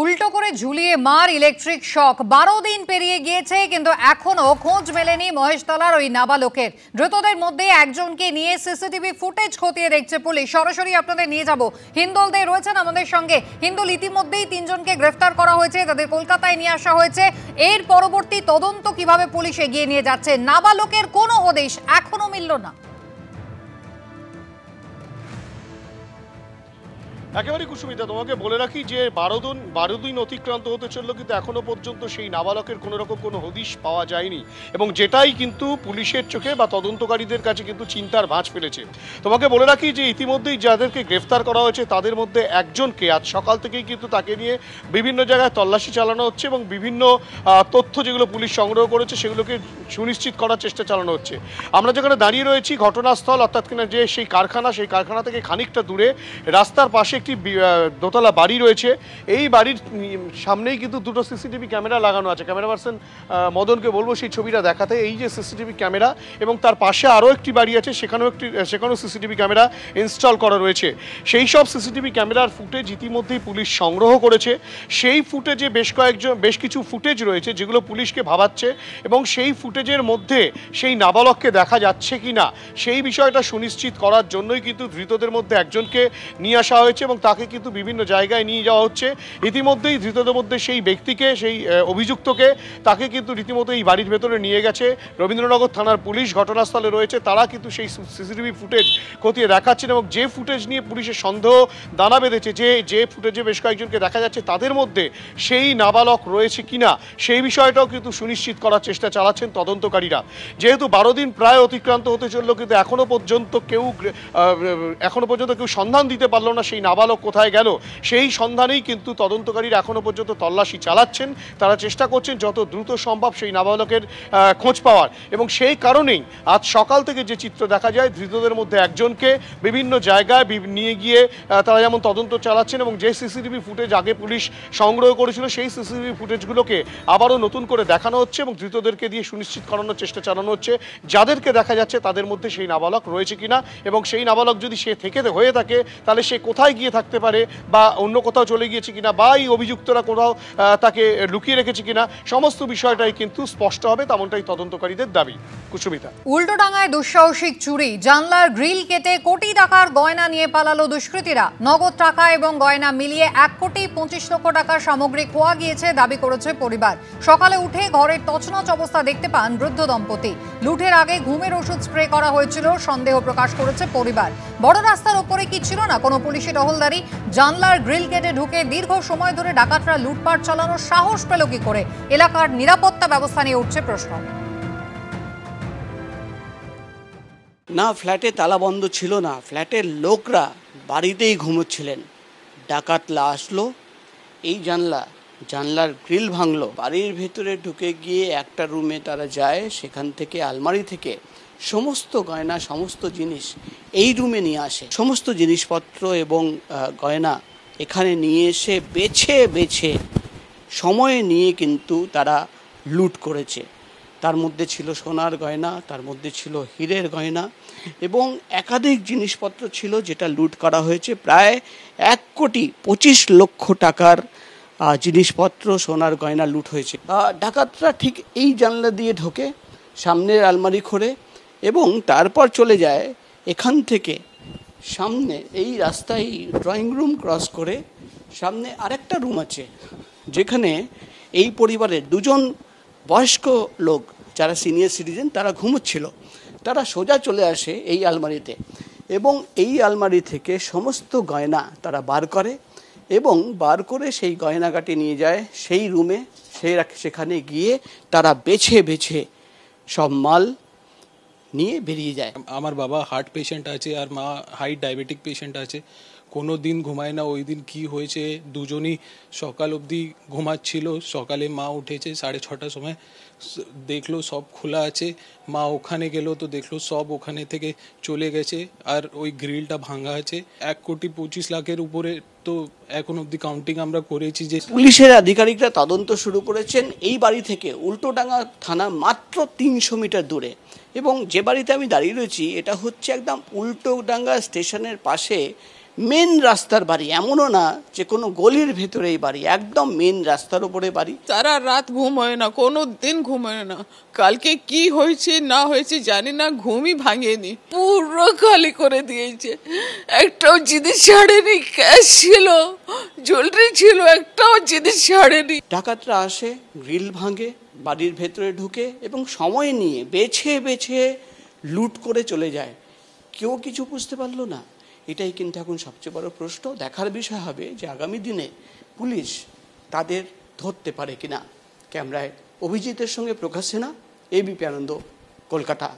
উল্টো করে ঝুলিয়ে মার ইলেকট্রিক শক 12 দিন পেরিয়ে গিয়েছে কিন্তু এখনো খোঁজ মেলেনি মহেশতলার ওই নাবালকের। ধৃতদের মধ্যে একজনকে নিয়ে সিসিটিভি ফুটেজ খতিয়ে দেখছে পুলিশ। সরাসরি আপনাদের নিয়ে যাব। হিন্দল দে রয়েছেন আমাদের সঙ্গে। হিন্দল, ইতিমধ্যেই 3 জনকে গ্রেফতার করা হয়েছে, তাদের কলকাতায় নিয়ে আসা হয়েছে। এর পরবর্তী তদন্ত কিভাবে পুলিশ এগিয়ে নিয়ে যাচ্ছে? নাবালকের কোনো হদিশ এখনো মিলল না। একেবারে কুসুমিতা, তোমাকে বলে রাখি যে 12 দিন অতিক্রান্ত হতে চললো কিন্তু এখনো পর্যন্ত সেই নাবালকের কোনো রকম কোনো হদিশ পাওয়া যায়নি, এবং যেটাই কিন্তু পুলিশের চোখে বা তদন্তকারীদের কাছে কিন্তু চিন্তার ভাঁজ ফেলেছে। তোমাকে বলে রাখি যে ইতিমধ্যেই যাদেরকে গ্রেফতার করা হয়েছে তাদের মধ্যে একজনকে আজ সকাল থেকেই কিন্তু তাকে নিয়ে বিভিন্ন জায়গায় তল্লাশি চালানো হচ্ছে এবং বিভিন্ন তথ্য যেগুলো পুলিশ সংগ্রহ করেছে সেগুলোকে সুনিশ্চিত করার চেষ্টা চালানো হচ্ছে। আমরা যেখানে দাঁড়িয়ে রয়েছি ঘটনাস্থল, অর্থাৎ কিনা যে সেই কারখানা থেকে খানিকটা দূরে রাস্তার পাশে একটি দোতলা বাড়ি রয়েছে। এই বাড়ির সামনেই কিন্তু দুটো সিসিটিভি ক্যামেরা লাগানো আছে। ক্যামেরা পার্সন মদনকে বলবো সেই ছবিটা দেখাতে। এই যে সিসিটিভি ক্যামেরা এবং তার পাশে আরও একটি বাড়ি আছে, সেখানেও সিসিটিভি ক্যামেরা ইনস্টল করা রয়েছে। সেই সব সিসিটিভি ক্যামেরার ফুটেজ ইতিমধ্যেই পুলিশ সংগ্রহ করেছে। সেই ফুটেজে বেশ কিছু ফুটেজ রয়েছে যেগুলো পুলিশকে ভাবাচ্ছে, এবং সেই ফুটেজের মধ্যে সেই নাবালককে দেখা যাচ্ছে কি না সেই বিষয়টা সুনিশ্চিত করার জন্যই কিন্তু ধৃতদের মধ্যে একজনকে নিয়ে আসা হয়েছে এবং তাকে কিন্তু বিভিন্ন জায়গায় নিয়ে যাওয়া হচ্ছে। ইতিমধ্যেই ধৃতদের মধ্যে সেই ব্যক্তিকে, সেই অভিযুক্তকে, তাকে কিন্তু রীতিমতো এই বাড়ির ভেতরে নিয়ে গেছে রবীন্দ্রনগর থানার পুলিশ। ঘটনাস্থলে রয়েছে, তারা কিন্তু সেই সিসিটিভি ফুটেজ খতিয়ে দেখাচ্ছেন এবং যে ফুটেজ নিয়ে পুলিশের সন্দেহ দানা বেঁধেছে, যে ফুটেজে বেশ কয়েকজনকে দেখা যাচ্ছে তাদের মধ্যে সেই নাবালক রয়েছে কিনা সেই বিষয়টাও কিন্তু সুনিশ্চিত করার চেষ্টা চালাচ্ছেন তদন্তকারীরা। যেহেতু 12 দিন প্রায় অতিক্রান্ত হতে চললো কিন্তু এখনো পর্যন্ত কেউ সন্ধান দিতে পারলো না সেই নাবালক কোথায় গেল। সেই সন্ধানেই কিন্তু তদন্তকারীরা এখনো পর্যন্ত তল্লাশি চালাচ্ছেন। তারা চেষ্টা করছেন যত দ্রুত সম্ভব সেই নাবালকের খোঁজ পাওয়ার, এবং সেই কারণেই আজ সকাল থেকে যে চিত্র দেখা যায়, ধৃতদের মধ্যে একজনকে বিভিন্ন জায়গায় নিয়ে গিয়ে তারা যেমন তদন্ত চালাচ্ছেন এবং যে সিসিটিভি ফুটেজ আগে পুলিশ সংগ্রহ করেছিল সেই সিসিটিভি ফুটেজগুলোকে আবারও নতুন করে দেখানো হচ্ছে এবং ধৃতদেরকে দিয়ে সুনিশ্চিত করানোর চেষ্টা চালানো হচ্ছে যাদেরকে দেখা যাচ্ছে তাদের মধ্যে সেই নাবালক রয়েছে কিনা, এবং সেই নাবালক যদি সে হয়ে থাকে তাহলে সে কোথায় গিয়ে থাকতে পারে বা অন্য কোথাও চলে গিয়েছে কিনা বা এই অভিযুক্তরা কোথাও তাকে লুকিয়ে রেখেছে কিনা সমস্ত বিষয়টাই কিন্তু স্পষ্ট হবে, তেমনটাই তদন্তকারীদের দাবি। কুসুমিতা, উল্টোডাঙ্গায় দুঃসাহসিক চুরি, জানলার গ্রিল কেটে কোটি টাকার গয়না নিয়ে পালালো দুষ্কৃতীরা। নগদ টাকা এবং গয়না মিলিয়ে 1,25 লক্ষ টাকার সামগ্রী খোয়া গিয়েছে দাবি করেছে পরিবার। সকালে উঠে ঘরের তছনছ অবস্থা দেখতে পান বৃদ্ধ দম্পতি। লুটের আগে ঘুমের ওষুধ স্প্রে করা হয়েছিল সন্দেহ প্রকাশ করেছে পরিবার। বড় রাস্তার ওপরে কি ছিল না কোনো পুলিশি টহলদারি? জানলার গ্রিল কেটে ঢুকে দীর্ঘ সময় ধরে ডাকাতরা লুটপাট চালানোর সাহস পেল কি করে? এলাকার নিরাপত্তা ব্যবস্থা নিয়ে উঠছে প্রশ্ন। না, ফ্ল্যাটে তালা বন্ধ ছিল না, ফ্ল্যাটের লোকরা বাড়িতেই ঘুমোচ্ছিলেন। ডাকাতরা আসলো, এই জানলার গ্রিল ভাঙলো, বাড়ির ভেতরে ঢুকে গিয়ে একটা রুমে তারা যায়, সেখান থেকে আলমারি থেকে সমস্ত গয়না, সমস্ত জিনিস এই রুমে নিয়ে আসে। সমস্ত জিনিসপত্র এবং গয়না এখানে নিয়ে এসে বেছে বেছে সময় নিয়ে কিন্তু তারা লুট করেছে। তার মধ্যে ছিল সোনার গয়না, তার মধ্যে ছিল হীরের গয়না এবং একাধিক জিনিসপত্র ছিল যেটা লুট করা হয়েছে। প্রায় 1,25 লক্ষ টাকার জিনিসপত্র, সোনার গয়না লুট হয়েছে। ডাকাতরা ঠিক এই জানলা দিয়ে ঢোকে, সামনের আলমারি খোলে এবং তারপর চলে যায় এখান থেকে সামনে এই রাস্তায় ড্রয়িং রুম ক্রস করে সামনে আরেকটা রুম আছে যেখানে এই পরিবারের 2 জন বয়স্ক লোক যারা সিনিয়র সিটিজেন তারা ঘুমোচ্ছিল। তারা সোজা চলে আসে এই আলমারিতে এবং এই আলমারি থেকে সমস্ত গয়না তারা বার করে এবং বার করে সেই গয়নাগাটি নিয়ে যায় সেই রুমে। সেখানে গিয়ে তারা বেছে বেছে সব মাল নিয়ে বেরিয়ে যায়। আমার বাবা হার্ট পেশেন্ট আছে আর মা হাই ডায়াবেটিক পেশেন্ট আছে, কোনো দিন ঘুমায় না। ওই দিন কী হয়েছে, দুজনই সকাল অবধি ঘুমাচ্ছিল। সকালে মা উঠেছে 6:30টার সময়, দেখলো সব খোলা আছে। মা ওখানে গেল তো দেখলো সব ওখানে থেকে চলে গেছে আর ওই গ্রিলটা ভাঙা আছে। 1,25 লাখের উপরে তো এখন অবধি কাউন্টিং আমরা করেছি। যে পুলিশের আধিকারিকরা তদন্ত শুরু করেছেন এই বাড়ি থেকে উল্টোডাঙ্গা থানা মাত্র 300 মিটার দূরে, এবং যে বাড়িতে আমি দাঁড়িয়ে রয়েছি এটা হচ্ছে একদম উল্টোডাঙ্গা স্টেশনের পাশে মেন রাস্তার বাড়ি, এমনও না যে কোনো গলির ভেতরেই বাড়ি, একদম মেন রাস্তার উপরে বাড়ি। সারা রাত ঘুম হয় না, কোনো দিন ঘুম হয় না। কালকে কি হয়েছে না হয়েছে জানি না, ঘুমই ভাঙেনি, পুরো খালি করে দিয়েছে। একটাও জিনিস ছাড়েনি, ক্যাশ ছিল, জুয়েলারি ছিল, একটাও জিনিস ছাড়েনি। ডাকাতরা আসে, গ্রিল ভাঙে, বাড়ির ভেতরে ঢুকে এবং সময় নিয়ে বেছে বেছে লুট করে চলে যায়। কেউ কিছু বুঝতে পারলো না। এটাই কিন্তু এখন সবচেয়ে বড় প্রশ্ন। দেখার বিষয় হবে যে আগামী দিনে পুলিশ তাদের ধরতে পারে কিনা। ক্যামেরায় অভিজিতের সঙ্গে প্রকাশ সিনহা, এবিপি আনন্দ, কলকাতা।